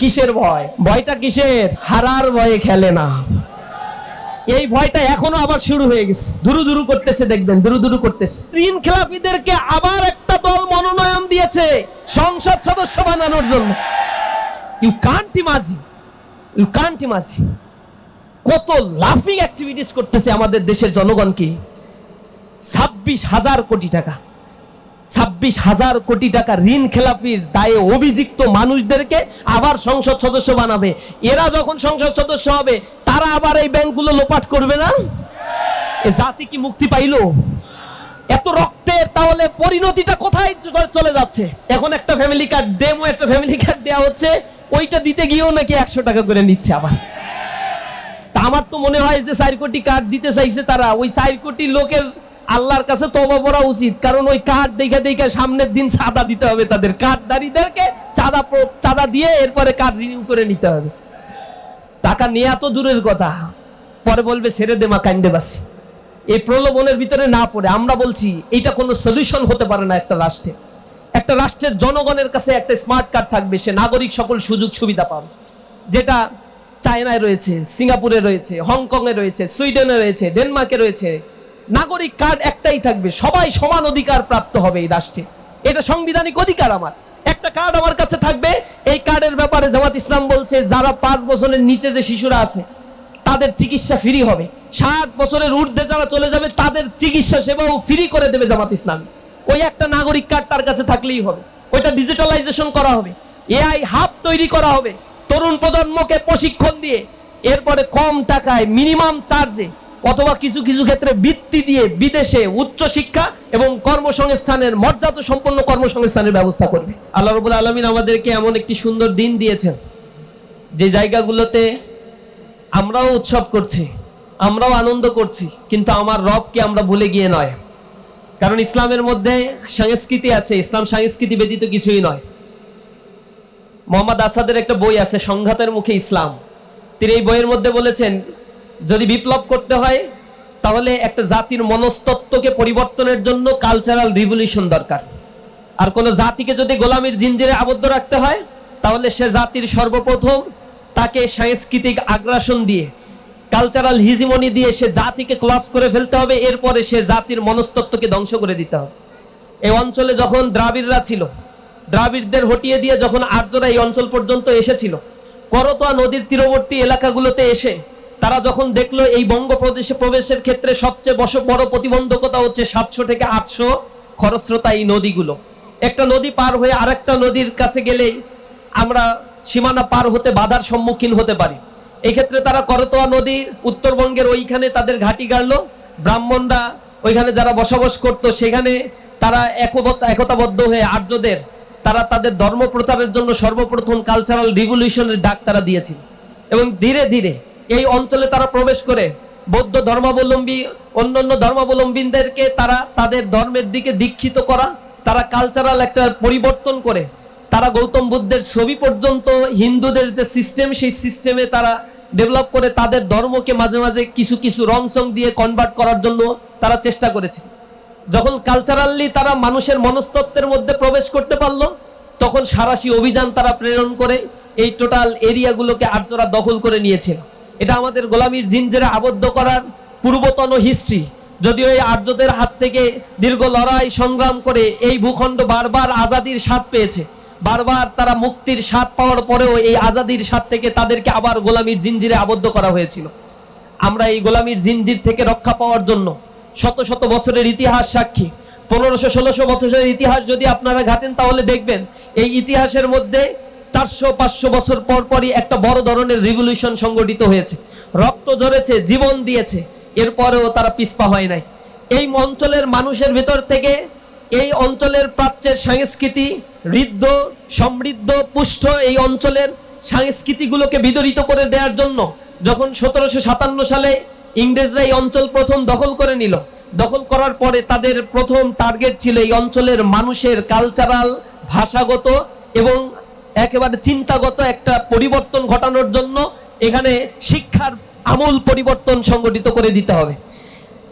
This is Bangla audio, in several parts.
কিসের ভয়? ভয়টা কিসের? হারার ভয়ে খেলে না। এই ভয়টা এখনো আবার শুরু হয়ে গেছে, দুরু দুরু করতেছে, দেখবেন দুরু দুরু করতেছে। ঋণ খেলাপিদেরকে আবার একটা দল মনোনয়ন দিয়েছে সংসদ সদস্য বানানোর জন্য। You can't imagine, you can't imagine কত লাফিং অ্যাক্টিভিটিস করতেছে আমাদের দেশের জনগণকে। 26,000 কোটি টাকা, 26,000 কোটি টাকা ঋণ খেলাপির দায়ে অভিযুক্ত মানুষদেরকে আবার সংসদ সদস্য বানাবে। এরা যখন সংসদ সদস্য হবে তারা আবার এই ব্যাংকগুলো লোপাট করবে না? এ জাতি কি মুক্তি পাইলো? এত রক্তের তাহলে পরিণতিটা কোথায় চলে যাচ্ছে? এখন একটা ফ্যামিলি কার্ড, ডেমো একটা ফ্যামিলি কার্ড দেওয়া হচ্ছে, ওইটা দিতে গিয়েও নাকি 100 টাকা করে নিচ্ছে আবার। তা আমার তো মনে হয় যে 4 কোটি কার্ড দিতে চাইছে তারা, ওই 4 কোটি লোকের আল্লাহর কাছে তওবা করা উচিত। কারণ ওই কার্ড দেখে দেখে সামনের দিন চাঁদা দিতে হবে, তাদের কার্ডদারীদেরকে চাঁদা দিয়ে এরপরে কার্ড রিনিউ করে নিতে হবে। টাকা নেওয়া তো দূরের কথা, পরে বলবে ছেড়ে দে মা কান্দে বাসি। এই প্রলোভনের ভিতরে না পড়ে আমরা বলছি এটা কোনো সলিউশন হতে পারে না একটা রাষ্ট্রে। একটা রাষ্ট্রের জনগণের কাছে একটা স্মার্ট কার্ড থাকবে, সে নাগরিক সকল সুযোগ সুবিধা পাবে, যেটা চায়নায় রয়েছে, সিঙ্গাপুরে রয়েছে, হংকংয়ে রয়েছে, সুইডেনে রয়েছে, ডেনমার্কে রয়েছে। নাগরিক কার্ড একটাই থাকবে, সবাই সমান অধিকার প্রাপ্ত হবে এই রাষ্ট্রে। এটা সাংবিধানিক অধিকার। আমার একটা কার্ড আমার কাছে থাকবে। এই কার্ডের ব্যাপারে জামাত ইসলাম বলছে যারা 5 বছরের নিচে যে শিশুরা আছে তাদের চিকিৎসা ফ্রি হবে। 60 বছরের ঊর্ধ্বে যারা চলে যাবে তাদের চিকিৎসা সেবাও ফ্রি করে দেবে জামাত ইসলাম। ওই একটা নাগরিক কার্ড তার কাছে থাকলেই হবে। ওইটা ডিজিটালাইজেশন করা হবে, এআই হাব তৈরি করা হবে তরুণ প্রজন্মকে প্রশিক্ষণ দিয়ে, এরপরে কম টাকায় মিনিমাম চার্জে অথবা কিছু কিছু ক্ষেত্রে বৃত্তি দিয়ে বিদেশে উচ্চ শিক্ষা এবং কর্মসংস্থানের মর্যাদা সম্পন্ন কর্মসংস্থানের ব্যবস্থা করবে। আল্লাহ রাব্বুল আলামিন আমাদেরকে এমন একটি সুন্দর দিন দিয়েছেন যে জায়গাগুলোতে আমরাও উৎসব করছি, আমরাও আনন্দ করছি, কিন্তু আমার রবকে আমরা ভুলে গিয়ে নয়। কারণ ইসলামের মধ্যে সংস্কৃতি আছে, ইসলাম সংস্কৃতি ব্যতীত কিছুই নয়। মোহাম্মদ আসাদের একটা বই আছে সংঘাতের মুখে ইসলাম। তিনি এই বইয়ের মধ্যে বলেছেন যদি বিপ্লব করতে হয় তাহলে একটা জাতির মনস্তত্ত্বকে পরিবর্তনের জন্য কালচারাল রিভলিউশন দরকার। আর কোনো জাতিকে যদি গোলামির জিঞ্জিরে আবদ্ধ রাখতে হয় তাহলে সে জাতির সর্বপ্রথম তাকে সাংস্কৃতিক আগ্রাসন দিয়ে, কালচারাল হিজিমনি দিয়ে সে জাতিকে ক্লাস করে ফেলতে হবে, এরপরে সে জাতির মনস্তত্ত্বকে ধ্বংস করে দিতে হবে। এই অঞ্চলে যখন দ্রাবিড়রা ছিল, দ্রাবিড়দের হটিয়ে দিয়ে যখন আর্যরা এই অঞ্চল পর্যন্ত এসেছিল, করতোয়া নদীর তীরবর্তী এলাকাগুলোতে এসে তারা যখন দেখলো এই বঙ্গপ্রদেশে প্রবেশের ক্ষেত্রে সবচেয়ে বড় প্রতিবন্ধকতা হচ্ছে 700 থেকে 800 খরস্রোতা এই নদীগুলো। একটা নদী পার হয়ে আরেকটা নদীর কাছে গেলেই আমরা সীমানা পার হতে বাধার সম্মুখীন হতে পারি। এই ক্ষেত্রে তারা করতোয়া নদীর উত্তরবঙ্গের ওইখানে তাদের ঘাঁটি গাড়লো। ব্রাহ্মণরা ওইখানে যারা বসবাস করতো সেখানে তারা একতাবদ্ধ হয়ে আর্যদের তারা তাদের ধর্ম প্রচারের জন্য সর্বপ্রথম কালচারাল রিভলিউশনের ডাক তারা দিয়েছিল। এবং ধীরে ধীরে এই অঞ্চলে তারা প্রবেশ করে বৌদ্ধ ধর্মাবলম্বী অন্যান্য ধর্মাবলম্বীদেরকে তারা তাদের ধর্মের দিকে দীক্ষিত করা, তারা কালচারাল একটা পরিবর্তন করে তারা গৌতম বুদ্ধের ছবি পর্যন্ত হিন্দুদের যে সিস্টেম সেই সিস্টেমে তারা ডেভেলপ করে তাদের ধর্মকে মাঝে মাঝে কিছু কিছু রং সং দিয়ে কনভার্ট করার জন্য তারা চেষ্টা করেছে। যখন কালচারালি তারা মানুষের মনস্তত্ত্বের মধ্যে প্রবেশ করতে পারলো তখন সারাশি অভিযান তারা প্রেরণ করে এই টোটাল এরিয়াগুলোকে আর্যরা দখল করে নিয়েছিল। এটা আমাদের গোলামির জিঞ্জিরে আবদ্ধ করার পূর্বতন হিস্ট্রি। যদিও এই আর্যদের হাত থেকে দীর্ঘ লড়াই সংগ্রাম করে এই ভূখণ্ড বারবার আজাদির স্বাদ পেয়েছে, বারবার তারা মুক্তির স্বাদ পাওয়ার পরেও এই আজাদির স্বাদ থেকে তাদেরকে আবার গোলামির জিঞ্জিরে আবদ্ধ করা হয়েছিল। আমরা এই গোলামির জিঞ্জির থেকে রক্ষা পাওয়ার জন্য শত শত বছরের ইতিহাস সাক্ষী। 1500-1600 বছরের ইতিহাস যদি আপনারা ঘাটেন তাহলে দেখবেন এই ইতিহাসের মধ্যে 400-500 বছর পর পরই একটা বড় ধরনের রিভলিউশন সংগঠিত হয়েছে, রক্ত ঝরেছে, জীবন দিয়েছে, এরপরেও তারা পিছপা হয় নাই। এই অঞ্চলের মানুষের ভিতর থেকে এই অঞ্চলের প্রাচ্যের সংস্কৃতি ঋদ্ধ সমৃদ্ধ পুষ্ট এই অঞ্চলের সংস্কৃতিগুলোকে বিদরিত করে দেওয়ার জন্য যখন 1757 সালে ইংরেজরা এই অঞ্চল প্রথম দখল করে নিল, দখল করার পরে তাদের প্রথম টার্গেট ছিল এই অঞ্চলের মানুষের কালচারাল, ভাষাগত এবং একেবারে চিন্তাগত একটা পরিবর্তন ঘটানোর জন্য এখানে শিক্ষার আমূল পরিবর্তন সংগঠিত করে দিতে হবে।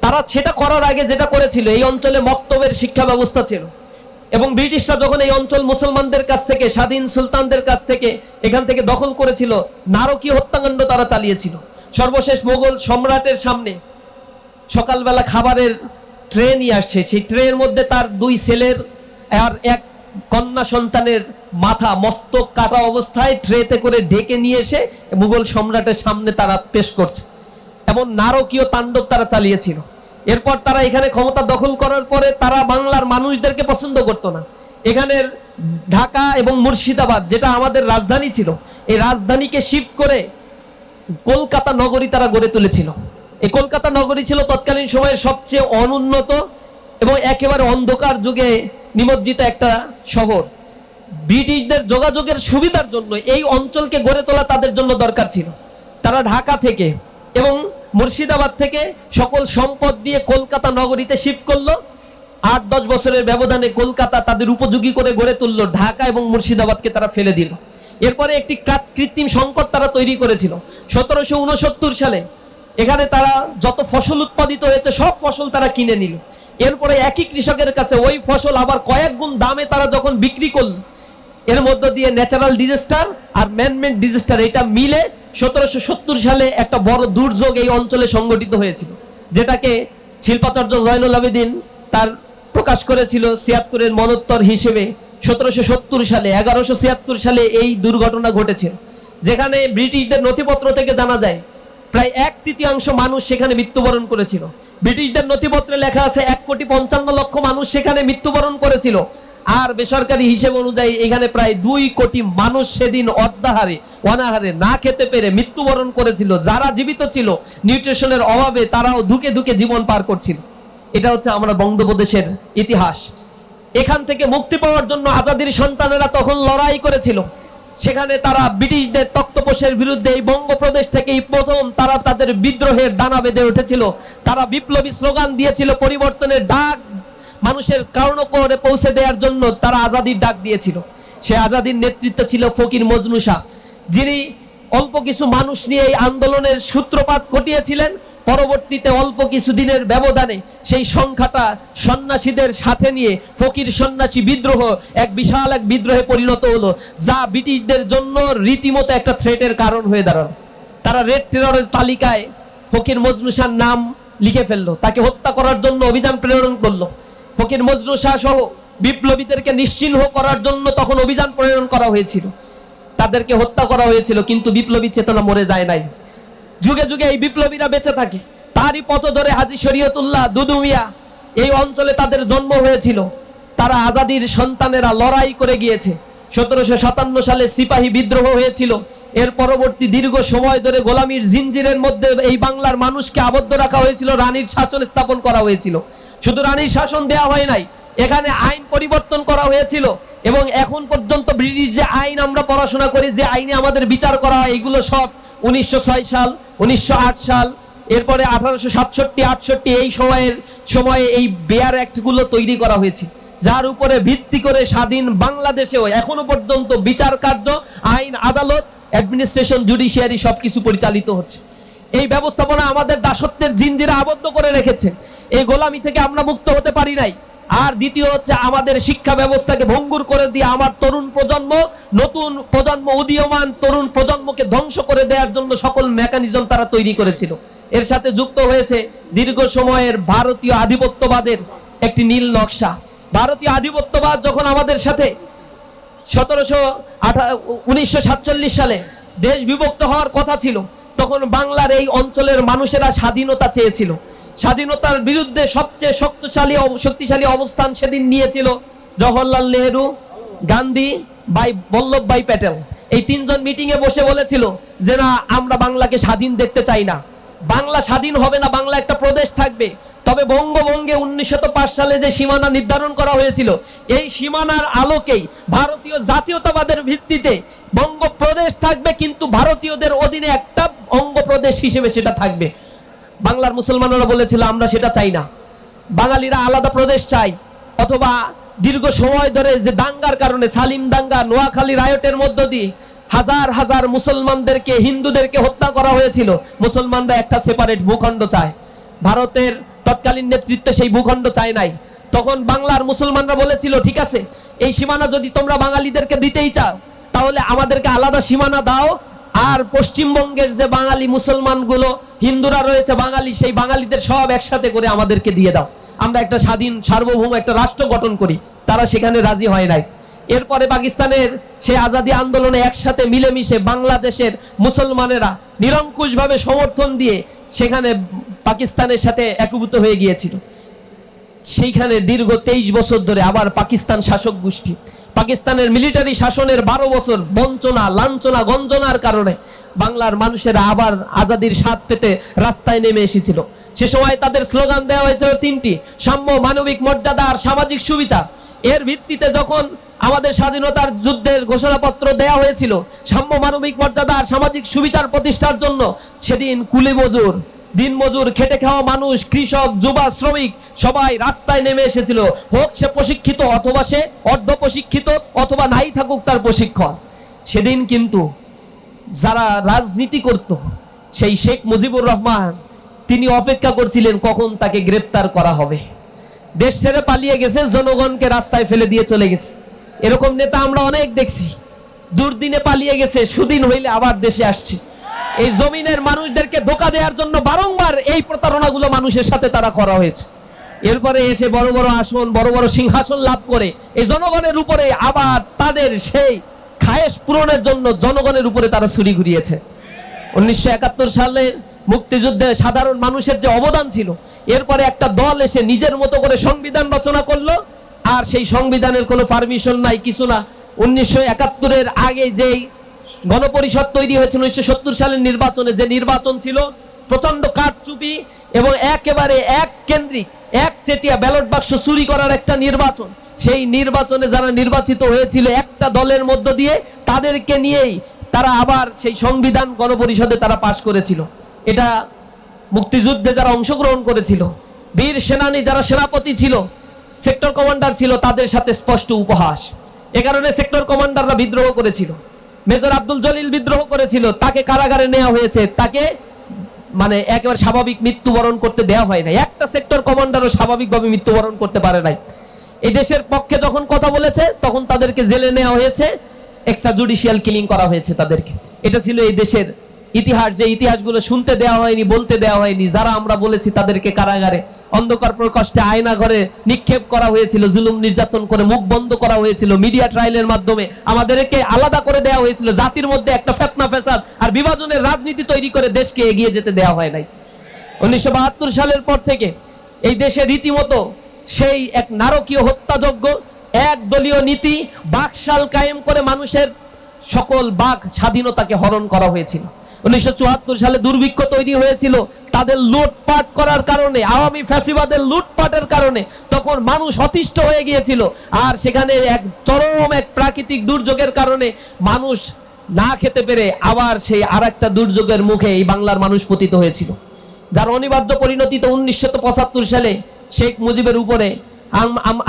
তারা সেটা করার আগে যেটা করেছিল, এই অঞ্চলে মক্তবের শিক্ষা ব্যবস্থা ছিল। এবং ব্রিটিশরা যখন এই অঞ্চল মুসলমানদের কাছ থেকে, স্বাধীন সুলতানদের কাছ থেকে এখান থেকে দখল করেছিল, নারকীয় হত্যাকাণ্ড তারা চালিয়েছিল। সর্বশেষ মোগল সম্রাটের সামনে সকালবেলা খাবারের ট্রে নিয়ে আসছে, সেই ট্রের মধ্যে তার 2 ছেলের আর 1 কন্যা সন্তানের মাথা, মস্তক কাটা অবস্থায় ট্রেতে করে ঢেকে নিয়ে এসে মুঘল সম্রাটের সামনে তারা পেশ করছে। এমন নারকীয় তাণ্ডব তারা চালিয়েছিল। এরপর তারা এখানে ক্ষমতা দখল করার পরে তারা বাংলার মানুষদেরকে পছন্দ করতো না। এখানের ঢাকা এবং মুর্শিদাবাদ, যেটা আমাদের রাজধানী ছিল, এই রাজধানীকে শিফট করে কলকাতা নগরী তারা গড়ে তুলেছিল। এই কলকাতা নগরী ছিল তৎকালীন সময়ের সবচেয়ে অনুন্নত এবং একেবারে অন্ধকার যুগে নিমজ্জিত একটা শহর। ব্রিটিশদের যোগাযোগের সুবিধার জন্য এই অঞ্চলকে গড়ে তোলা তাদের জন্য দরকার ছিল। তারা ঢাকা থেকে এবং মুর্শিদাবাদ থেকে সকল সম্পদ দিয়ে কলকাতা নগরীতে শিফট করলো। 8-10 বছরের ব্যবধানে কলকাতা তাদের উপযোগী করে গড়ে তুললো, ঢাকা এবং মুর্শিদাবাদকে তারা ফেলে দিল। এরপরে একটি কৃত্রিম সংকট তারা তৈরি করেছিল 1769 সালে। এখানে তারা যত ফসল উৎপাদিত হয়েছে সব ফসল তারা কিনে নিল। এরপরে একই কৃষকের কাছে ওই ফসল আবার কয়েক গুণ দামে তারা যখন বিক্রি করল, এর মধ্য দিয়ে ন্যাচারাল ডিজাস্টার আর ম্যানমেড ডিজাস্টার এটা মিলে 1770 সালে একটা বড় দুর্যোগ এই অঞ্চলে সংগঠিত হয়েছিল, যেটাকে শিল্পাচার্য জয়নুল আবেদিন তার প্রকাশ করেছিল 76-এর মনোত্তর হিসেবে। 1770 সালে 1176 সালে এই দুর্ঘটনা ঘটেছিল, যেখানে ব্রিটিশদের নথিপত্র থেকে জানা যায় প্রায় 1/3 মানুষ সেখানে মৃত্যুবরণ করেছিল। ব্রিটিশদের নথিপত্রে লেখা আছে 1,55,00,000 মানুষ সেখানে মৃত্যুবরণ করেছিল। আর বেসরকারি হিসেব অনুযায়ী এখানে প্রায় 2 কোটি মানুষ সেদিন অনাহারে না খেতে পেরে মৃত্যুবরণ করেছিল। যারা জীবিত ছিল নিউট্রিশনের অভাবে তারাও ধুকে ধুকে জীবন পার করছিল। এটা হচ্ছে আমরা বঙ্গোপদেশের ইতিহাস। এখান থেকে মুক্তি পাওয়ার জন্য আজাদির সন্তানেরা তখন লড়াই করেছিল। সেখানে তারা ব্রিটিশদের তক্তপোষের বিরুদ্ধে এই বঙ্গপ্রদেশ থেকেই প্রথম তারা তাদের বিদ্রোহের দানা বেঁধে উঠেছিল। তারা বিপ্লবী স্লোগান দিয়েছিল, পরিবর্তনের ডাক মানুষের কর্ণকুহরে পৌঁছে দেওয়ার জন্য তারা আজাদির ডাক দিয়েছিল। সে আজাদির নেতৃত্ব ছিল ফকির মজনু শাহ, যিনি অল্প কিছু মানুষ নিয়ে এই আন্দোলনের সূত্রপাত ঘটিয়েছিলেন। পরবর্তীতে অল্প কিছুদিনের ব্যবধানে সেই সংখ্যাটা সন্ন্যাসীদের সাথে নিয়ে ফকির সন্ন্যাসী বিদ্রোহ এক বিশাল এক বিদ্রোহে পরিণত হলো, যা ব্রিটিশদের জন্য রীতিমতো একটা থ্রেটের কারণ হয়ে দাঁড়ালো। তারা রেড টেররের তালিকায় ফকির মজনু শাহর নাম লিখে ফেললো, তাকে হত্যা করার জন্য অভিযান প্রেরণ করলো। ফকির মজনু শাহ সহ বিপ্লবীদেরকে নিশ্চিহ্ন করার জন্য তখন অভিযান প্রেরণ করা হয়েছিল, তাদেরকে হত্যা করা হয়েছিল, কিন্তু বিপ্লবী চেতনা মরে যায় নাই। যুগে যুগে এই বিপ্লবীরা বেঁচে থাকে। তারই পথ ধরে হাজী শরীয়তুল্লাহ দুদু মিয়া, এই অঞ্চলে তাদের জন্ম হয়েছিল। তারা আজাদির সন্তানেরা লড়াই করে গিয়েছে। 1757 সালে সিপাহী বিদ্রোহ হয়েছিল। এর পরবর্তী দীর্ঘ সময় ধরে গোলামীর জিনজিরের মধ্যে এই বাংলার মানুষকে আবদ্ধ রাখা হয়েছিল, রানীর শাসন স্থাপন করা হয়েছিল। শুধু রানীর শাসন দেওয়া হয় নাই, এখানে আইন পরিবর্তন করা হয়েছিল। এবং এখন পর্যন্ত ব্রিটিশ যে আইন আমরা পড়াশোনা করি, যে আইনে আমাদের বিচার করা হয়, এগুলো সব 1906 সাল, 1908 সাল, এরপরে 1867-68 এই সময়ে এই বেয়ার অ্যাক্টগুলো তৈরি করা হয়েছে, যার উপরে ভিত্তি করে স্বাধীন বাংলাদেশেও এখনো পর্যন্ত বিচার কার্য, আইন, আদালত, অ্যাডমিনিস্ট্রেশন, জুডিশিয়ারি সবকিছু পরিচালিত হচ্ছে। এই ব্যবস্থাপনা আমাদের দাসত্বের জিনজিরা আবদ্ধ করে রেখেছে। এই গোলামি থেকে আমরা মুক্ত হতে পারি নাই। আর দ্বিতীয় হচ্ছে আমাদের শিক্ষা ব্যবস্থাকে ভঙ্গুর করে দিয়ে আমার তরুণ প্রজন্ম, নতুন প্রজন্ম, উদীয়মান তরুণ প্রজন্মকে ধ্বংস করে দেওয়ার জন্য সকল মেকানিজম তারা তৈরি করেছিল। এর সাথে যুক্ত হয়েছে দীর্ঘ সময়ের ভারতীয় আধিপত্যবাদের একটি নীল নকশা। ভারতীয় আধিপত্যবাদ যখন আমাদের সাথে 1947 সালে দেশ বিভক্ত হওয়ার কথা ছিল, তখন বাংলার এই অঞ্চলের মানুষেরা স্বাধীনতা চেয়েছিল। স্বাধীনতার বিরুদ্ধে সবচেয়ে শক্তিশালী অবস্থান সেদিন নিয়েছিল জওহরলাল নেহরু, গান্ধী, বল্লভভাই প্যাটেল। এই তিনজন মিটিং এ বসে বলেছিল যে না, আমরা বাংলাকে স্বাধীন দেখতে চাই না, বাংলা স্বাধীন হবে না, বাংলা একটা প্রদেশ থাকবে। তবে বঙ্গভঙ্গে 1905 সালে যে সীমানা নির্ধারণ করা হয়েছিল, এই সীমানার আলোকেই ভারতীয় জাতীয়তাবাদের ভিত্তিতে বঙ্গপ্রদেশ থাকবে, কিন্তু ভারতীয়দের অধীনে একটা অঙ্গপ্রদেশ হিসেবে সেটা থাকবে। বাংলার মুসলমানরা বলেছিল আমরা সেটা চাই না, বাঙালিরা আলাদা প্রদেশ চাই। অথবা দীর্ঘ সময় ধরে যে দাঙ্গার কারণে, সালিম দাঙ্গা, নোয়াখালী রায়টের মধ্য দিয়ে হাজার হাজার মুসলমানদেরকে, হিন্দুদেরকে হত্যা করা হয়েছিল। মুসলমানরা একটা সেপারেট ভূখণ্ড চায়, ভারতের তৎকালীন নেতৃত্বে সেই ভূখণ্ড চায় নাই। তখন বাংলার মুসলমানরা বলেছিল, ঠিক আছে, এই সীমানা যদি তোমরা বাঙালিদেরকে দিতেই চাও তাহলে আমাদেরকে আলাদা সীমানা দাও, আর পশ্চিমবঙ্গের যে বাঙালি মুসলমানগুলো হিন্দুরা রয়েছে বাঙালি, সেই বাঙালিদের সব একসাথে করে আমাদেরকে দিয়ে দাও, আমরা একটা স্বাধীন সার্বভৌম একটা রাষ্ট্র গঠন করি। তারা সেখানে রাজি হয় নাই। এরপরে পাকিস্তানের সেই আজাদি আন্দোলনে একসাথে মিলেমিশে বাংলাদেশের মুসলমানেরা নিরঙ্কুশভাবে সমর্থন দিয়ে সেখানে পাকিস্তানের সাথে একীভূত হয়ে গিয়েছিল। সেইখানে দীর্ঘ 23 বছর ধরে আবার পাকিস্তান শাসক গোষ্ঠী, পাকিস্তানের মিলিটারি শাসনের 12 বছর বঞ্চনা, লাঞ্ছনা, গঞ্জনার কারণে বাংলার মানুষেরা আবার আজাদির স্বাদ পেতে রাস্তায় নেমে এসেছিল। সে সময় তাদের স্লোগান দেওয়া হয়েছিল 3টি: সাম্য, মানবিক মর্যাদা আর সামাজিক সুবিচার। এর ভিত্তিতে যখন আমাদের স্বাধীনতার যুদ্ধের ঘোষণাপত্র দেওয়া হয়েছিল সাম্য, মানবিক মর্যাদা আর সামাজিক সুবিচার প্রতিষ্ঠার জন্য, সেদিন কুলি মজুর, দিন মজুর, খেটে খাওয়া মানুষ, কৃষক, যুবা, শ্রমিক সবাই রাস্তায় নেমে এসেছিল। হোক সে প্রশিক্ষিত অথবা সে অর্ধ প্রশিক্ষিত অথবা নাই থাকুক তার প্রশিক্ষণ। সেদিন কিন্তু যারা রাজনীতি করত, সেই শেখ মুজিবুর রহমান, তিনি অপেক্ষা করছিলেন কখন তাকে গ্রেপ্তার করা হবে। দেশ ছেড়ে পালিয়ে গেছে, জনগণকে রাস্তায় ফেলে দিয়ে চলে গেছে। এরকম নেতা আমরা অনেক দেখছি। দুর্দিনে পালিয়ে গেছে, সুদিন হইলে আবার দেশে আসছে। এই জমিনের মানুষদেরকে ধোঁকা দেওয়ার জন্য বারংবার এই প্রতারণাগুলো মানুষের সাথে তারা করা হয়েছে। এরপরে এসে বড় বড় আসন, বড় বড় সিংহাসন লাভ করে এই জনগণের উপরে আবার তাদের সেই খায়েশ পূরণের জন্য জনগণের উপরে তারা ছুরি ঘুরিয়েছে। 1971 সালে মুক্তিযুদ্ধে সাধারণ মানুষের যে অবদান ছিল, এরপরে একটা দল এসে নিজের মতো করে সংবিধান রচনা করলো, আর সেই সংবিধানের কোনো পারমিশন নাই, কিছু না। 1971-এর আগে যেই গণপরিষদ তৈরি হয়েছিল 1970 সালের নির্বাচনে, যে নির্বাচন ছিল প্রচন্ড কারচুপি এবং একেবারে এক কেন্দ্রিক, এক চেটিয়া ব্যালট বাক্স চুরি করার একটা নির্বাচন। সেই নির্বাচনে যারা নির্বাচিত হয়েছিল একটা দলের মধ্য দিয়ে, তাদেরকে নিয়েই তারা আবার সেই সংবিধান গণপরিষদে তারা পাশ করেছিল। এটা মুক্তিযুদ্ধে যারা অংশগ্রহণ করেছিল, বীর সেনানী যারা সেনাপতি ছিল, সেক্টর কমান্ডার ছিল, তাদের সাথে স্পষ্ট উপহাস। এ কারণে সেক্টর কমান্ডাররা বিদ্রোহ করেছিল। মেজর আব্দুল জলিল বিদ্রোহ করেছিল, তাকে কারাগারে নেওয়া হয়েছে, তাকে মানে একেবারে স্বাভাবিক মৃত্যুবরণ করতে দেওয়া হয় না। একটা সেক্টর কমান্ডারও স্বাভাবিকভাবে মৃত্যুবরণ করতে পারে নাই। এই দেশের পক্ষে যখন কথা বলেছে তখন তাদেরকে জেলে নেওয়া হয়েছে, এক্সট্রা জুডিশিয়াল কিলিং করা হয়েছে তাদেরকে। এটা ছিল এই দেশের ইতিহাস, যে ইতিহাসগুলো শুনতে দেওয়া হয়নি, বলতে দেওয়া হয়নি। যারা আমরা বলেছি তাদেরকে কারাগারে অন্ধকার প্রকোষ্ঠে আয়না ঘরে নিক্ষেপ করা হয়েছিল, জুলুম নির্যাতন করে মুখ বন্ধ করা হয়েছিল, মিডিয়া ট্রায়ালের মাধ্যমে আমাদেরকে আলাদা করে দেওয়া হয়েছিল। জাতির মধ্যে একটা ফেতনা ফ্যাসাদ আর বিভাজনের রাজনীতি তৈরি করে দেশকে এগিয়ে যেতে দেওয়া হয় নাই। 1972 সালের পর থেকে এই দেশে রীতিমতো সেই এক নারকীয় হত্যাযজ্ঞ, এক দলীয় নীতি, বাকশাল কায়েম করে মানুষের সকল বাক স্বাধীনতাকে হরণ করা হয়েছিল। 1974 সালে দুর্ভিক্ষ তৈরি হয়েছিল, তাদের লুটপাট করার কারণে, আওয়ামী ফ্যাসিবাদের লুটপাটের কারণে তখন মানুষ অতিষ্ঠ হয়ে গিয়েছিল। আর সেখানে এক চরম এক প্রাকৃতিক দুর্যোগের কারণে মানুষ না খেতে পেরে আবার সেই আরেকটা দুর্যোগের মুখে এই বাংলার মানুষ পতিত হয়েছিল, যার অনিবার্য পরিণতিতে 1975 সালে শেখ মুজিবের উপরে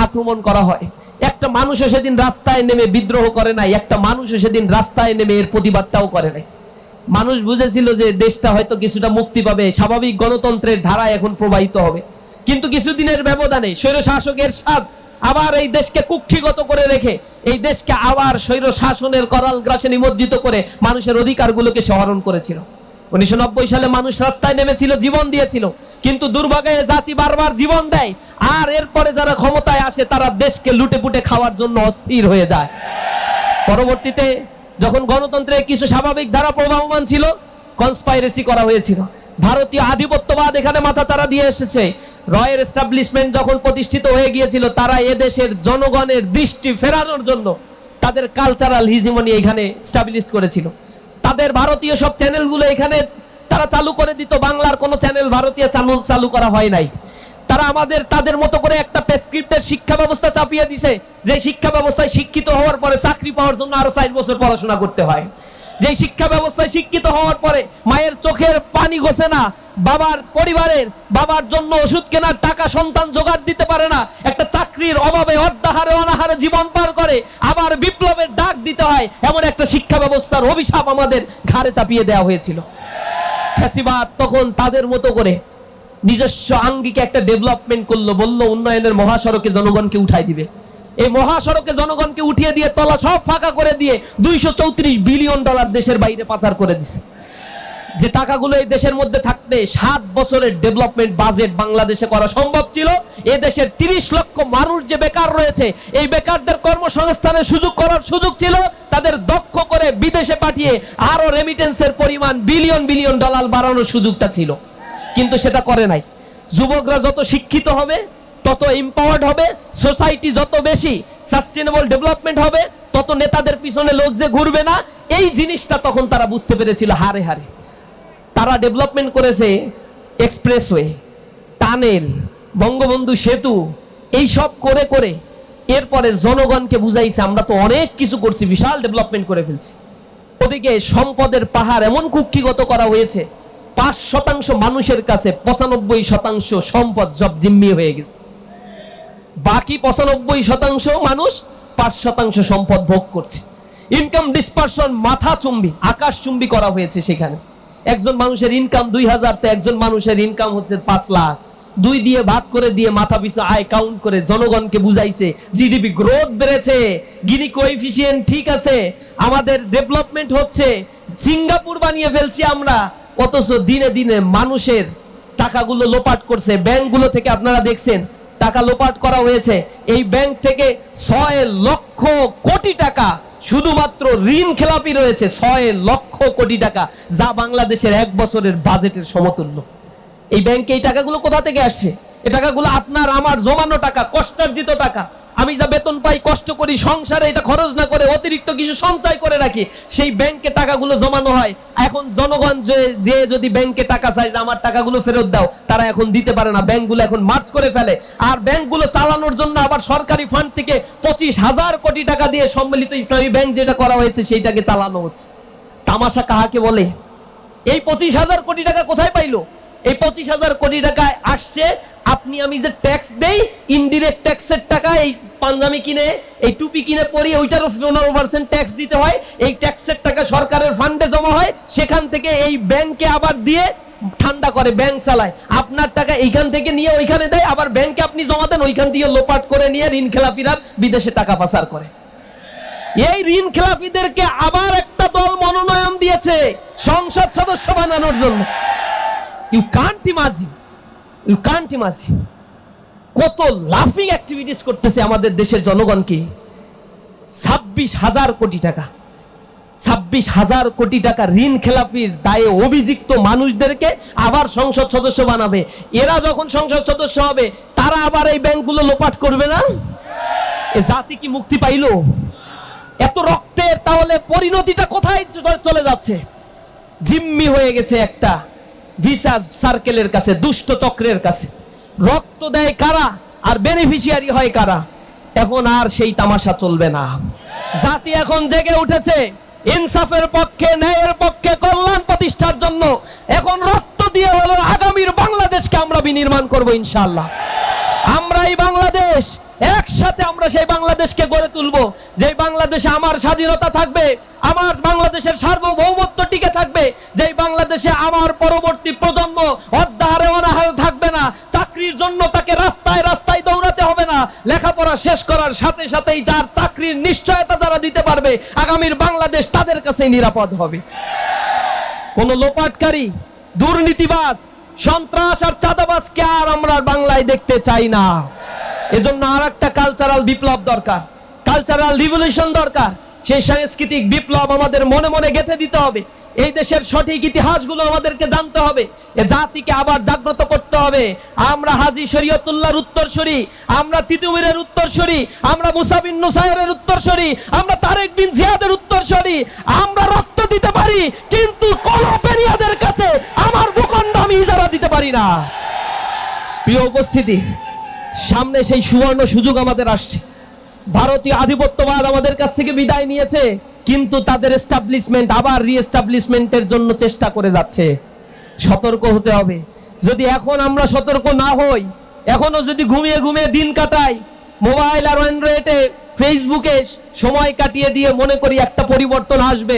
আক্রমণ করা হয়। একটা মানুষও সেদিন রাস্তায় নেমে বিদ্রোহ করে নাই, একটা মানুষও সেদিন রাস্তায় নেমে এর প্রতিবাদটাও করে নাই। মানুষ বুঝেছিল যে দেশটা হয়তো কিছুটা মুক্তি পাবে, স্বাভাবিক গণতন্ত্রের ধারা এখন প্রবাহিত হবে। কিন্তু কিছুদিনের ব্যবধানে স্বৈর শাসকের স্বাদ আবার এই দেশকে কুক্ষিগত করে রেখে এই দেশকে আবার স্বৈর শাসনের করাল গ্রাসে নিমজ্জিত করে মানুষের অধিকারগুলোকে সহরণ করেছিল। 1990 সালে মানুষ রাস্তায় নেমেছিল, জীবন দিয়েছিল, কিন্তু দুর্ভাগ্যে জাতি বারবার জীবন দেয়, আর এরপরে যারা ক্ষমতায় আসে তারা দেশকে লুটে পুটে খাওয়ার জন্য অস্থির হয়ে যায়। পরবর্তীতে যখন গণতন্ত্রের কিছু স্বাভাবিক ধারা প্রবাহমান ছিল, কনস্পাইরেসি করা হয়েছিল। ভারতীয় আধিপত্যবাদ এখানে মাথাচাড়া দিয়ে এসেছে। রয়ের এস্টাবলিশমেন্ট যখন প্রতিষ্ঠিত হয়ে গিয়েছিল, তারা এদেশের জনগণের দৃষ্টি ফেরানোর জন্য তাদের কালচারাল হিজিমনি এখানে স্টাবলিশ করেছিল। তাদের ভারতীয় সব চ্যানেলগুলো এখানে তারা চালু করে দিত, বাংলার কোনো চ্যানেল ভারতীয় চালু করা হয় নাই। তারা তাদের মতো করে একটা প্রেসক্রিপ্টের শিক্ষা ব্যবস্থা চাপিয়ে দিছে, যে শিক্ষা ব্যবস্থায় শিক্ষিত হওয়ার পরে চাকরি পাওয়ার জন্য আরো 4 বছর পড়াশোনা করতে হয়। যে শিক্ষা ব্যবস্থায় শিক্ষিত হওয়ার পরে মায়ের চোখের পানি ঘষে না, বাবার জন্য ওষুধ কেনার টাকা সন্তান জোগাড় দিতে পারে না, একটা চাকরির অভাবে অর্ধাহারে অনাহারে জীবন পার করে, আবার বিপ্লবের ডাক দিতে হয়, এমন একটা শিক্ষা ব্যবস্থার অভিশাপ আমাদের ঘাড়ে চাপিয়ে দেওয়া হয়েছিল। ফ্যাসিবাদ তখন তাদের মতো করে নিজস্ব আঙ্গিকে একটা ডেভেলপমেন্ট করলো, বললো উন্নয়নের মহাসড়কে জনগণকে উঠাই দিবে। এই মহাসড়কে জনগণকে উঠিয়ে দিয়ে তলা সব ফাঁকা করে দিয়ে $234 বিলিয়ন দেশের বাইরে পাচার করে দিছে। যে টাকাগুলো এই দেশের মধ্যে থাকতে 7 বছরের ডেভেলপমেন্ট বাজেট বাংলাদেশে করা সম্ভব ছিল। এই দেশের 30 লক্ষ মানুষ যে বেকার রয়েছে, এই বেকারদের কর্মসংস্থানের সুযোগ করার সুযোগ ছিল, তাদের দক্ষ করে বিদেশে পাঠিয়ে আরো রেমিটেন্সের পরিমাণ বিলিয়ন বিলিয়ন ডলার বাড়ানোর সুযোগটা ছিল, কিন্তু সেটা করে নাই। যুবকরা যত শিক্ষিত হবে তত এম্পাওয়ার্ড হবে, সোসাইটি যত বেশি সাস্টেনেবল ডেভেলপমেন্ট হবে, তত নেতাদের পিছনে লোক যে ঘুরবে না, এই জিনিসটা তখন তারা বুঝতে পেরেছিল হারে হারে। তারা ডেভেলপমেন্ট করেছে এক্সপ্রেসওয়ে, টানেল, বঙ্গবন্ধু সেতু, এই সব করে করে এরপরে জনগণকে বুঝাইছে আমরা তো অনেক কিছু করছি, বিশাল ডেভেলপমেন্ট করে ফেলছি। ওদিকে সম্পদের পাহাড় এমন কুক্ষিগত করা হয়েছে, 5% মানুষের কাছে 95% সম্পদ জব জিম্মি হয়ে গেছে। বাকি 95% মানুষ 5% সম্পদ ভোগ করছে। ইনকাম ডিসপারশন মাথাচুম্বী, আকাশচুম্বী করা হয়েছে। সেখানে একজন মানুষের ইনকাম 2000, তো একজন মানুষের ইনকাম হচ্ছে 5 লাখ। 2 দিয়ে ভাগ করে দিয়ে মাথা পিছু আয় কাউন্ট করে জনগণকে বুঝাইছে জিডিপি গ্রোথ বেড়েছে, গিনি কোএফিসিয়েন্ট ঠিক আছে, আমাদের ডেভেলপমেন্ট হচ্ছে, সিঙ্গাপুর বানিয়ে ফেলছি আমরা। অথচ দিনে দিনে মানুষের টাকাগুলো লোপাট করছে। ব্যাংকগুলো থেকে আপনারা দেখছেন টাকা লোপাট করা হয়েছে। এই ব্যাংক থেকে 6 লক্ষ কোটি টাকা শুধুমাত্র ঋণ খেলাপি রয়েছে, 6 লক্ষ কোটি টাকা, যা বাংলাদেশের 1 বছরের বাজেটের সমতুল্য। এই ব্যাংকে এই টাকাগুলো কোথা থেকে আসছে? এই টাকাগুলো আপনার আমার জমানো টাকা, কষ্টার্জিত টাকা। আমি যা বেতন পাই, কষ্ট করি, সংসারে এটা খরচ না করে অতিরিক্ত কিছু সঞ্চয় করে রাখি, সেই ব্যাংকে টাকাগুলো জমানো হয়। এখন জনগণ যে যদি ব্যাংকে টাকা চায় যে আমার টাকাগুলো ফেরত দাও, তারা এখন দিতে পারে না, ব্যাংকগুলো এখন মার্চ করে ফেলে। আর ব্যাংকগুলো চালানোর জন্য আবার সরকারি ফান্ড থেকে 25,000 কোটি টাকা দিয়ে সম্মিলিত ইসলামী ব্যাংক যেটা করা হয়েছে সেইটাকে চালানো হচ্ছে। তামাশা কাহাকে বলে? এই 25,000 কোটি টাকা কোথায় পাইলো? এই 25,000 কোটি টাকা আসছে আপনি আমি যে ট্যাক্স দেই, ইনডিরেক্ট ট্যাক্সের টাকা। এই পাঞ্জাবি কিনে, এই টুপি কিনে পরি, ওইটারও 15% ট্যাক্স দিতে হয়। এই ট্যাক্সের টাকা সরকারের ফান্ডে জমা হয়, সেখান থেকে এই ব্যাংকে আবার দিয়ে ঠান্ডা করে, ব্যাংক চালায়। আপনার টাকা এইখান থেকে নিয়ে ওইখানে দেয়, আবার ব্যাংকে আপনি জমা দেন, ওইখান থেকে লোপাট করে নিয়ে ঋণ খেলাপিরা বিদেশে টাকা পাচার করে। এই ঋণ খেলাপিদেরকে আবার একটা দল মনোনয়ন দিয়েছে সংসদ সদস্য বানানোর জন্য। You can't imagine, you can't imagine কত লাফিং অ্যাক্টিভিটিস করতেছে আমাদের দেশের জনগণকে। 26,000 কোটি টাকা, 26,000 কোটি টাকা ঋণ খেলাপির দায়ে অভিযুক্ত মানুষদেরকে আবার সংসদ সদস্য বানাবে। এরা যখন সংসদ সদস্য হবে, তারা আবার এই ব্যাংকগুলো লোপাট করবে না? এ জাতি কি মুক্তি পাইল? এত রক্তের তাহলে পরিণতিটা কোথায় চলে যাচ্ছে? জিম্মি হয়ে গেছে একটা ভিসা সার্কেলের কাছে, দুষ্ট চক্রের কাছে। রক্ত দেয় কারা আর বেনিফিশিয়ারি হয় কারা? এখন আর সেই তামাশা চলবে না। জাতি এখন জেগে উঠেছে ইনসাফের পক্ষে, ন্যায়ের পক্ষে, কল্যাণ প্রতিষ্ঠার জন্য। এখন রক্ত দিয়ে হলো আগামীর বাংলাদেশকে আমরা বিনির্মাণ করব ইনশাআল্লাহ। আমরা এই বাংলাদেশ একসাথে আমরা সেই বাংলাদেশকে গড়ে তুলবো, যে বাংলাদেশে আমার স্বাধীনতা থাকবে, আমার বাংলাদেশের সার্বভৌমত্ব টিকে থাকবে, যেই বাংলাদেশে আমার পরবর্তী প্রজন্ম অর্ধাহারে অনাহারে থাকবে না। চাকরির জন্য তাকে রাস্তায় রাস্তায় দৌড়াতে হবে না। লেখাপড়া শেষ করার সাথে সাথেই যার চাকরির নিশ্চয়তা যারা দিতে পারবে, আগামীর বাংলাদেশ তাদের কাছে নিরাপদ হবে। কোন লোপাটকারী, দুর্নীতিবাজ, সন্ত্রাস আর চাঁদাবাজকে আর আমরা বাংলায় দেখতে চাই না। এজন্য আর একটা কালচারাল বিপ্লব দরকার, কালচারাল রিভলিউশন দরকার। সেই সাংস্কৃতিক বিপ্লব আমাদের মনে মনে গেঁথে দিতে হবে। এই দেশের সঠিক ইতিহাসগুলো আমাদেরকে জানতে হবে। এ জাতিকে আবার জাগ্রত করতে হবে। আমরা হাজী শরীয়তুল্লাহর উত্তরসূরি, আমরা তিতুমিরের উত্তরসূরি, আমরা মুসা বিন নুসাইরের উত্তরসূরি, আমরা তারেক বিন জিয়াদের উত্তরসূরি। আমরা রক্ত দিতে পারি, কিন্তু কলবেরিয়াদের কাছে আমার ভূখণ্ড আমি ইজারা দিতে পারি না। প্রিয় উপস্থিতি, সামনে সেই সুবর্ণ সুযোগ আমাদের আসছে। ভারতীয় আধিপত্যবাদ আমাদের কাছ থেকে বিদায় নিয়েছে, কিন্তু তাদের এস্টাবলিশমেন্ট আবার রিএস্টাবলিশমেন্টের জন্য চেষ্টা করে যাচ্ছে। সতর্ক হতে হবে। যদি এখন আমরা সতর্ক না হই, এখনো যদি ঘুমিয়ে ঘুমিয়ে দিন কাটাই, মোবাইল আর অ্যান্ড্রয়েডে ফেসবুকে সময় কাটিয়ে দিয়ে মনে করি একটা পরিবর্তন আসবে,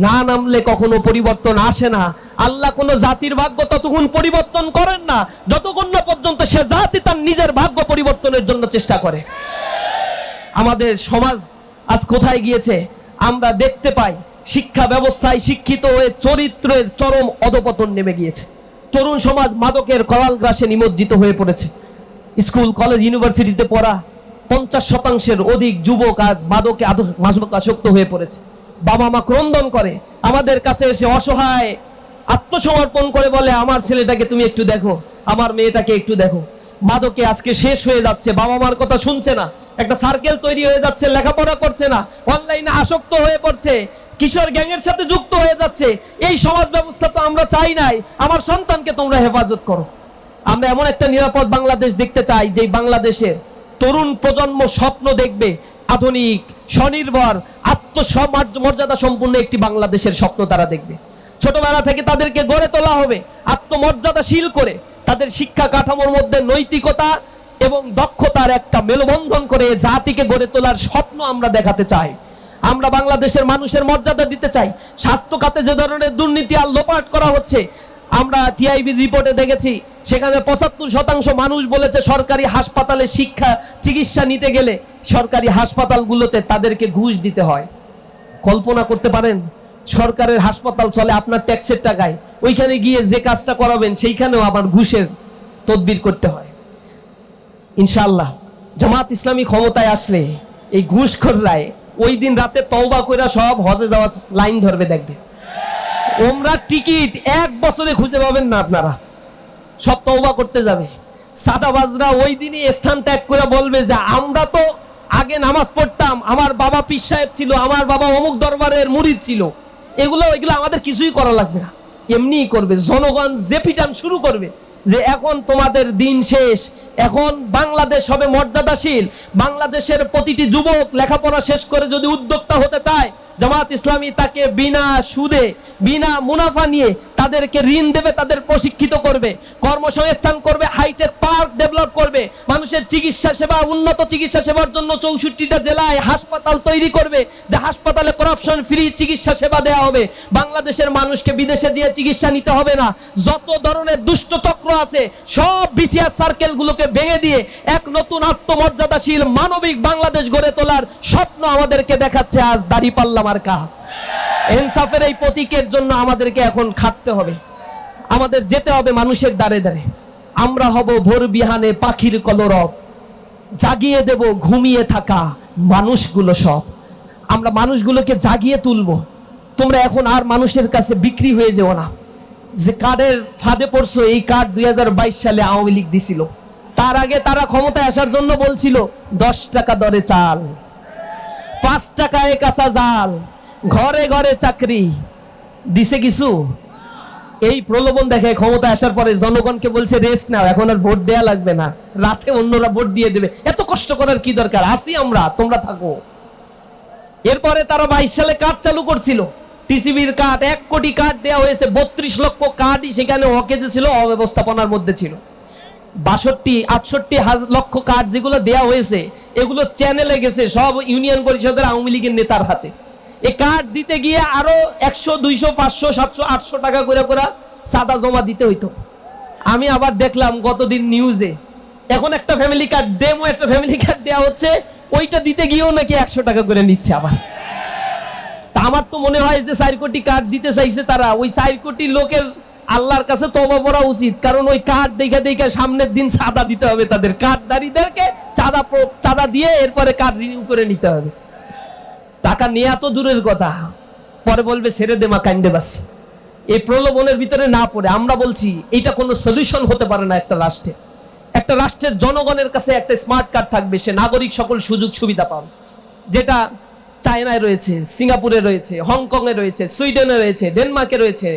না নামলে কখনো পরিবর্তন আসে না। আল্লাহ কোনো জাতির ভাগ্য ততক্ষণ পরিবর্তন করেন না যতক্ষণ না পর্যন্ত সে জাতি তার নিজের ভাগ্য পরিবর্তনের জন্য চেষ্টা করে। আমাদের সমাজ আজ কোথায় গিয়েছে আমরা দেখতে পাই। শিক্ষা ব্যবস্থায় শিক্ষিত হয়ে চরিত্রের চরম অধপতন নেমে গিয়েছে। তরুণ সমাজ মাদকের করাল গ্রাসে নিমজ্জিত হয়ে পড়েছে। স্কুল কলেজ ইউনিভার্সিটিতে পড়া 50% অধিক যুবক আজ মাদকে আসক্ত হয়ে পড়েছে। বাবা মা ক্রন্দন করে, আমাদের কাছে এসে অসহায় আত্মসমর্পণ করে বলে, আমার ছেলেটাকে তুমি একটু দেখো, আমার মেয়েটাকে একটু দেখো। মাদকে আজকে শেষ হয়ে যাচ্ছে, বাবা মার কথা শুনছে না, একটা সার্কেল তৈরি হয়ে যাচ্ছে, লেখাপড়া করছে না, অনলাইনে আসক্ত হয়ে পড়ছে, কিশোর গ্যাংয়ের সাথে যুক্ত হয়ে যাচ্ছে। এই সমাজ ব্যবস্থা তো আমরা চাই নাই। আমার সন্তানকে তোমরা হেফাজত করো। আমরা এমন একটা নিরাপদ বাংলাদেশ দেখতে চাই যে বাংলাদেশের তরুণ প্রজন্ম স্বপ্ন দেখবে আধুনিক, স্বনির্ভর, আত্মমর্যাদা সম্পূর্ণ একটি বাংলাদেশের স্বপ্ন তারা দেখবে। ছোটবেলা থেকে তাদেরকে গড়ে তোলা হবে আত্মমর্যাদাশীল করে, তাদের শিক্ষা কাঠামোর মধ্যে নৈতিকতা এবং দক্ষতার একটা মেলবন্ধন করে জাতিকে গড়ে তোলার স্বপ্ন আমরা দেখাতে চাই। আমরা বাংলাদেশের মানুষের মর্যাদা দিতে চাই। স্বাস্থ্য খাতে যে ধরনের দুর্নীতি আর লোপাট করা হচ্ছে, আমরা টিআইবির রিপোর্টে দেখেছি, সেখানে 75% মানুষ বলেছে সরকারি হাসপাতালে চিকিৎসা নিতে গেলে সরকারি হাসপাতালগুলোতে তাদেরকে ঘুষ দিতে হয়। কল্পনা করতে পারেন, সরকারের হাসপাতাল চলে আপনার ট্যাক্সের টাকায়, ওইখানে গিয়ে যে কাজটা করাবেন সেইখানেও আবার ঘুষের তদবির করতে হয়। ইনশাআল্লাহ জামাত ইসলামী ক্ষমতায় আসলে এই ঘুষখোররায় ওই দিন রাতে তওবা কইরা সব হজে যাওয়ার লাইন ধরবে, দেখবে ওমরার টিকিট 1 বছরে খুঁজে পাবেন না, আপনারা সব তওবা করতে যাবে। সাদাবাজরা ওই দিনই স্থান ত্যাগ করে বলবে যে আমরা তো আগে নামাজ পড়তাম, আমার বাবা পীর সাহেব ছিল, আমার বাবা অমুক দরবারের মুরিদ ছিল, এগুলো আমাদের কিছুই করা লাগবে না, এমনিই করবে। জনগণ যে পিটান শুরু করবে যে এখন তোমাদের দিন শেষ, এখন বাংলাদেশ হবে মর্যাদাশীল। বাংলাদেশের প্রতিটি যুবক লেখাপড়া শেষ করে যদি উদ্যোক্তা হতে চায়, জামাত ইসলামী তাকে বিনা সুদে, বিনা মুনাফা নিয়ে তাদেরকে ঋণ দেবে, তাদের প্রশিক্ষিত করবে, কর্মসংস্থান করবে, হাইটেক পার্ক ডেভেলপ করবে, মানুষের চিকিৎসা সেবা, উন্নত চিকিৎসা সেবার জন্য 64টা জেলায় হাসপাতাল তৈরি করবে, যে হাসপাতালে করাপশন ফ্রি চিকিৎসা সেবা দেওয়া হবে। বাংলাদেশের মানুষকে বিদেশে গিয়ে চিকিৎসা নিতে হবে না। যত ধরনের দুষ্ট চক্র আছে সব বিসিআর সার্কেলগুলোকে ভেঙে দিয়ে এক নতুন আত্মমর্যাদাশীল মানবিক বাংলাদেশ গড়ে তোলার স্বপ্ন আমাদেরকে দেখাচ্ছে আজ দাঁড়িপাল্লা মার্কা। ইনসাফের এই প্রতীকের জন্য আমাদেরকে এখন খাটতে হবে, আমাদের যেতে হবে মানুষের দ্বারে দ্বারে। আমরা হব ভোর বিহানে পাখির কলরব, জাগিয়ে দেব ঘুমিয়ে থাকা মানুষগুলো সব। আমরা মানুষগুলোকে জাগিয়ে তুলবো। তোমরা এখন আর মানুষের কাছে বিক্রি হয়ে যেও না। যে কার্ডের ফাঁদে পড়ছো, এই কার্ড 2022 সালে আওয়ামী লীগ দিছিল। তার আগে তারা ক্ষমতায় আসার জন্য বলছিল 10 টাকা দরে চাল, 5 টাকায় কাঁচা জাল, ঘরে ঘরে চাকরি দিছে কিছু। এই প্রলোভন দেখে ক্ষমতায় আসার পরে জনগণকে বলছে রেস্ট নাও, এখন আর ভোট দেয়া লাগবে না, রাতে অন্যরা ভোট দিয়ে দেবে, এত কষ্ট করার কি দরকার, আসি আমরা, তোমরা থাকো। এরপরে তারা 22 সালে কার্ড চালু করছিল, টিসিবির কার্ড, 1 কোটি কার্ড দেওয়া হয়েছে। 32 লক্ষ কার্ডই সেখানে অকেজে ছিল, অব্যবস্থাপনার মধ্যে ছিল। 62-68 লক্ষ কার্ড যেগুলো দেওয়া হয়েছে এগুলো চ্যানেলে গেছে সব ইউনিয়ন পরিষদের আওয়ামী লীগের নেতার হাতে। এই কার্ড দিতে গিয়ে আরো 100, 200, 500, 700, 800 টাকা করে চাঁদা জমা দিতে হইতো। আমি আবার দেখলাম গতদিন নিউজে এখন একটা ফ্যামিলি কার্ড, ডেমো একটা ফ্যামিলি কার্ড দেওয়া হচ্ছে, ওইটা দিতে গিয়েও নাকি 100 টাকা করে নিচ্ছে আবার। তা আমার তো মনে হয় যে 4 কোটি কার্ড দিতে চাইছে তারা, ওই 4 কোটি লোকের আল্লাহর কাছে তওবা করা উচিত, কারণ ওই কার্ড দেখে সামনের দিন চাঁদা দিতে হবে তাদের, কার্ডদারীদেরকে চাঁদা দিয়ে এরপরে কার্ড রিনিউ করে নিতে হবে। টাকা নেওয়া তো দূরের কথা, পরে বলবে ছেড়ে দে মা কান্দে বাসি। এই প্রলোভনের ভিতরে না পড়ে আমরা বলছি এটা কোনো সলিউশন হতে পারে না একটা রাষ্ট্রে। একটা রাষ্ট্রের জনগণের কাছে একটা স্মার্ট কার্ড থাকবে, সে নাগরিক সকল সুযোগ সুবিধা পাবে, যেটা চায়নায় রয়েছে, সিঙ্গাপুরে রয়েছে, হংকংয়ে রয়েছে, সুইডেনে রয়েছে, ডেনমার্কে রয়েছে।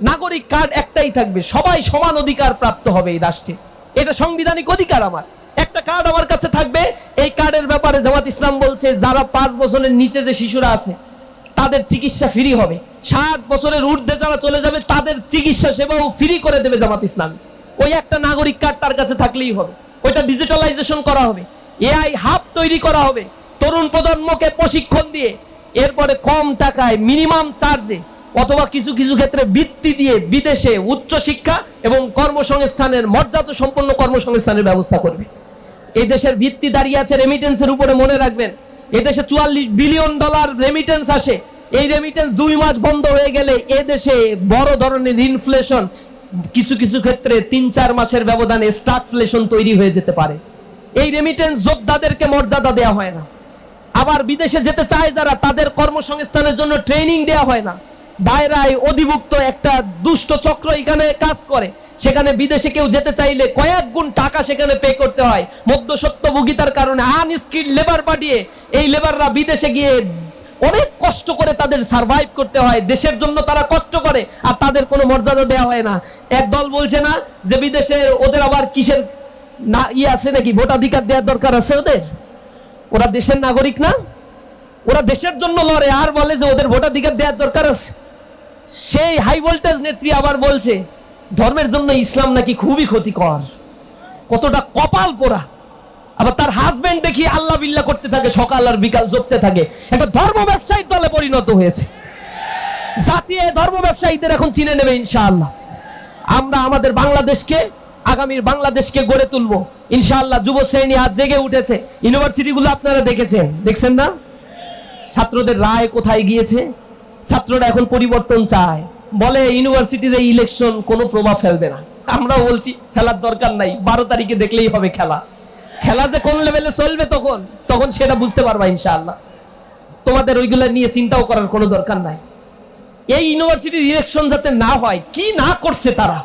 নাগরিক কার্ড একটাই থাকবে, সবাই সমান অধিকার প্রাপ্ত হবে এই রাষ্ট্রে। এটা সাংবিধানিক অধিকার আমার। একটা কার্ড আমার কাছে থাকবে, এই কার্ডের ব্যাপারে জামাত ইসলাম বলছে যারা 5 বছরের নিচে যে শিশুরা আছে তাদের চিকিৎসা ফ্রি হবে, 60 বছরের ঊর্ধ্বে যারা চলে যাবে তাদের চিকিৎসা সেবাও ফ্রি করে দেবে জামাত ইসলাম। ওই একটা নাগরিক কার্ড তার কাছে থাকলেই হবে। ওইটা ডিজিটালাইজেশন করা হবে, এআই হাব তৈরি করা হবে, তরুণ প্রজন্মকে প্রশিক্ষণ দিয়ে এরপরে কম টাকায় মিনিমাম চার্জে অথবা কিছু কিছু ক্ষেত্রে বৃত্তি দিয়ে বিদেশে উচ্চ শিক্ষা এবং কর্মসংস্থানের মর্যাদা সম্পন্ন কর্মসংস্থানের ব্যবস্থা করবে। এই দেশের ভিত্তি দাঁড়িয়ে আছে রেমিটেন্সের উপরে, মনে রাখবেন। এই দেশে $44 বিলিয়ন রেমিটেন্স আসে। এই রেমিটেন্স 2 মাস বন্ধ হয়ে গেলে এ দেশে বড় ধরনের ইনফ্লেশন, কিছু কিছু ক্ষেত্রে 3-4 মাসের ব্যবধানে স্ট্যাগফ্লেশন তৈরি হয়ে যেতে পারে। এই রেমিটেন্স যোদ্ধাদেরকে মর্যাদা দেওয়া হয় না। আবার বিদেশে যেতে চায় যারা, তাদের কর্মসংস্থানের জন্য ট্রেনিং দেওয়া হয় না। দায়রায় অধিভুক্ত একটা দুষ্ট চক্র এখানে কাজ করে। সেখানে বিদেশে কেউ যেতে চাইলে কয়েক গুণ টাকা সেখানে পে করতে হয়। মধ্যস্বত্বভোগিতার কারণে আনস্কিল্ড লেবার পাঠিয়ে এই লেবাররা বিদেশে গিয়ে অনেক কষ্ট করে তাদের সার্ভাইভ করতে হয়। দেশের জন্য তারা কষ্ট করে, আর তাদের কোনো মর্যাদা দেওয়া হয় না। একদল বলছে না যে বিদেশে ওদের আবার কিসের না আছে নাকি, ভোটাধিকার দেওয়ার দরকার আছে ওদের? ওরা দেশের নাগরিক না? ওরা দেশের জন্য লড়ে, আর বলে যে ওদের ভোটাধিকার দেওয়ার দরকার আছে। সেই হাই ভোল্টেজ নেত্রী আবার বলছে ধর্মের জন্য ইসলাম নাকি খুবই ক্ষতিকর। কতটা কপাল পোড়া! আবার তার হাজবেন্ড দেখি আল্লাহ বিল্লাহ করতে থাকে, সকাল আর বিকাল জপতে থাকে। একটা ধর্ম ব্যবসায়ীর দলে পরিণত হয়েছে। জাতি ধর্ম ব্যবসায়ীদের এখন চিনে নেবে ইনশাআল্লাহ। আমরা আমাদের বাংলাদেশকে, আগামীর বাংলাদেশকে গড়ে তুলবো ইনশাআল্লাহ। যুব শ্রেণী আজ জেগে উঠেছে। ইউনিভার্সিটিগুলো আপনারা দেখছেন না? ছাত্রদের রায় কোথায় গিয়েছে? ছাত্ররা এখন পরিবর্তন চায়, বলে ইউনিভার্সিটির এই ইলেকশন কোনো প্রভাব ফেলবে না। আমরা বলছি ফেলার দরকার নাই, 12 তারিখে দেখলেই হবে খেলা। খেলা যে কোন লেভেলে চলবে তখন সেটা বুঝতে পারবা ইনশাআল্লাহ। তোমাদের ওইগুলো নিয়ে চিন্তাও করার কোনো দরকার নাই। এই ইউনিভার্সিটির ইলেকশন যাতে না হয়, কি না করছে তারা,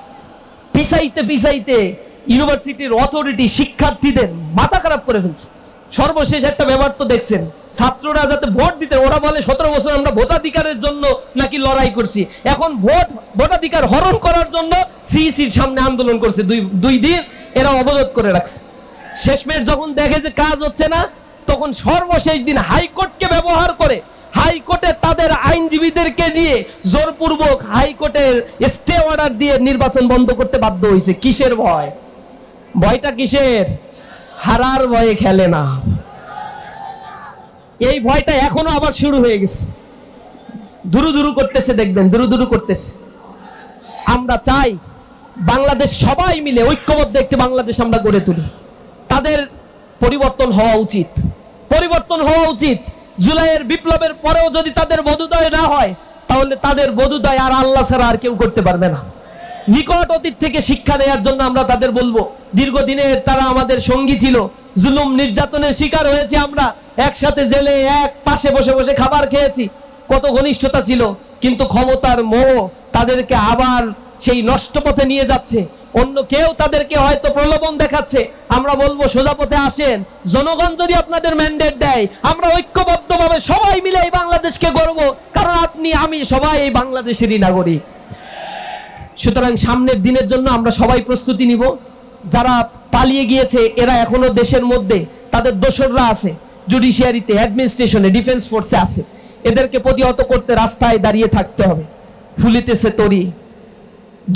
পিছাইতে ইউনিভার্সিটির অথরিটি শিক্ষার্থীদের মাথা খারাপ করে ফেলছে। সর্বশেষ একটা ব্যাপার তো দেখছেন, ছাত্ররা যাতে ভোট দিতে, ওরা বলে 17 বছর আমরা ভোটাধিকারের জন্য নাকি লড়াই করছি, এখন ভোটাধিকার হরণ করার জন্য সিইসির সামনে আন্দোলন করছে। দুই দিন এরা অবরোধ করে রাখছে। শেষমেশ যখন দেখে যে কাজ হচ্ছে না, তখন সর্বশেষ দিন হাইকোর্টকে ব্যবহার করে হাইকোর্টে তাদের আইনজীবীদেরকে দিয়ে জোরপূর্বক হাইকোর্টের স্টে অর্ডার দিয়ে নির্বাচন বন্ধ করতে বাধ্য হয়েছে। কিসের ভয়? ভয়টা কিসের? হারার ভয়ে খেলে না। এই ভয়টা এখনো আবার শুরু হয়ে গেছে। দুরু করতেছে, দেখবেন দুরু করতেছে। আমরা চাই বাংলাদেশ সবাই মিলে ঐক্যবদ্ধ একটি বাংলাদেশ আমরা গড়ে তুলি। তাদের পরিবর্তন হওয়া উচিত। জুলাইয়ের বিপ্লবের পরেও যদি তাদের বোধোদয় না হয়, তাহলে তাদের বোধোদয় আর আল্লাহ ছাড়া আর কেউ করতে পারবে না। নিকট অতীত থেকে শিক্ষা নেওয়ার জন্য আমরা তাদের বলবো, দীর্ঘদিনের তারা আমাদের সঙ্গী ছিল, জুলুম নির্যাতনের শিকার হয়েছে। আমরা একসাথে জেলে এক পাশে বসে বসে খাবার খেয়েছি, কত ঘনিষ্ঠতা ছিল। কিন্তু ক্ষমতার মোহ তাদেরকে আবার সেই নষ্ট পথে নিয়ে যাচ্ছে। অন্য কেউ তাদেরকে হয়তো প্রলোভন দেখাচ্ছে। আমরা বলবো সোজা পথে আসেন। জনগণ যদি আপনাদের ম্যান্ডেট দেয়, আমরা ঐক্যবদ্ধভাবে সবাই মিলে এই বাংলাদেশকে গড়ব, কারণ আপনি আমি সবাই এই বাংলাদেশেরই নাগরিক। সুতরাং সামনের দিনের জন্য আমরা সবাই প্রস্তুতি নিব। যারা পালিয়ে গিয়েছে এরা এখনো দেশের মধ্যে, তাদের দোসররা আছে, জুডিশিয়ারিতে, অ্যাডমিনিস্ট্রেশনে, ডিফেন্স ফোর্সে আছে। এদেরকে প্রতিহত করতে রাস্তায় দাঁড়িয়ে থাকতে হবে। ফুলিতেছে তরি,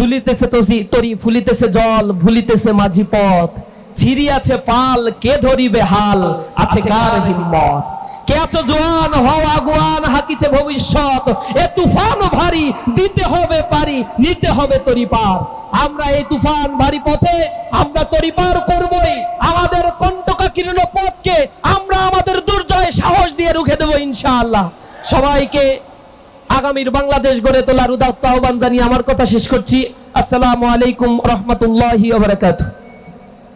দুলিতেছে তরি, ফুলিতেছে জল, ভুলিতেছে মাঝি পথ, ছিড়ি আছে পাল, কে ধরিবে হাল, আছে কার হিম্মত। কে আছো জোয়ান, হও আগুয়ান, হাকিছে ভবিষ্যৎ, এ তুফান ভারী, দিতে হবে পারি, নিতে হবে তরি পার। আমরা এই তুফান ভারী পথে আমরা তরি পার করবই। আমাদের কণ্টকাকীর্ণ পথকে আমরা আমাদের দুর্জয় সাহস দিয়ে রুখে দেব ইনশাআল্লাহ। সবাইকে আগামীর বাংলাদেশ গড়ে তোলার উদাত্ত আহ্বান জানিয়ে আমার কথা শেষ করছি। আসসালামু আলাইকুম রহমতুল্লাহি ওয়া বারাকাতুহু।